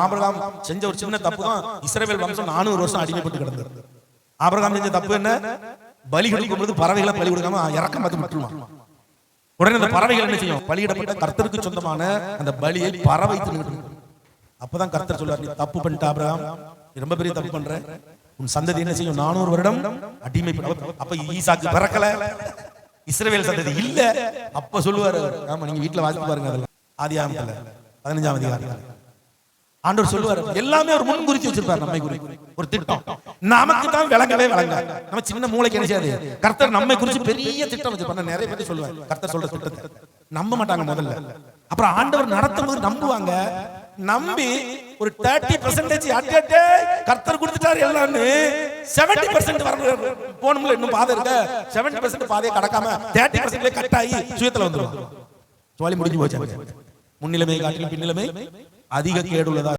Abraham செஞ்ச ஒரு சின்ன தப்பு தான் இஸ்ரவேல் வம்சம் 400 வருஷம் அடிமைப்பட்டு கிடந்தது. ஆபிரகாம் செஞ்ச தப்பு என்ன? பலி கொடுக்கும் பொழுது பறவைகளை பலி கொடுக்காம இறக்கம் பார்த்து விட்டுருவான். உடனே அந்த பறவைகள் என்ன செய்யும்? பலியிடப்பட்ட கர்த்தருக்கு சொந்தமான அந்த பலியை பறவை தின்னுட்டு. அப்பதான் கர்த்தர் சொல்றார், நீ தப்பு பண்ணிட்ட ஆபிரகாம், நீ ரொம்ப பெரிய தப்பு பண்ற, உன் சந்ததி என்ன செய்யும்? 400 வருடம் அடிமைப்பட்டு. அப்ப ஈசாக்கு பிறக்கல, இஸ்ரவேல் சந்ததி இல்ல. அப்ப சொல்லுவாரு, ஆமா நீங்க வீட்டுல வாசித்து பாருங்க, அதெல்லாம் ஆதியாகமத்துல 15ஆம் அதிகாரம் ஆண்டவர் சொல்லுவார், எல்லாமே ஒரு முன் குறிச்சு வச்சிருப்பார். நம்மை குறித்து ஒரு திட்டம் நமக்கு தான் விளங்கவே விளங்காது. நம்ம சின்ன மூளைக்கு என்ன செய்யாது? கர்த்தர் நம்மை குறித்து பெரிய திட்டம் வச்சிருப்பார். நிறைய பேர் சொல்லுவார் கர்த்தர் சொல்ற திட்டத்தை நம்ப மாட்டாங்க முதல்ல. அப்புறம் ஆண்டவர் நடத்தும் போது நம்புவாங்க. நம்பி ஒரு 30% கர்த்தர் கொடுத்துட்டாரு எல்லாமே 70% வரணும். போனும்ல இன்னும் பாதை இருக்க 70% பாதையை கடக்காம 30% கட் ஆகி சுயத்துல வந்துடும். சோழி முடிஞ்சு போச்சு. முன்னிலைமை காட்டிலும் பின்னிலைமை அதிக கேடுள்ளதா.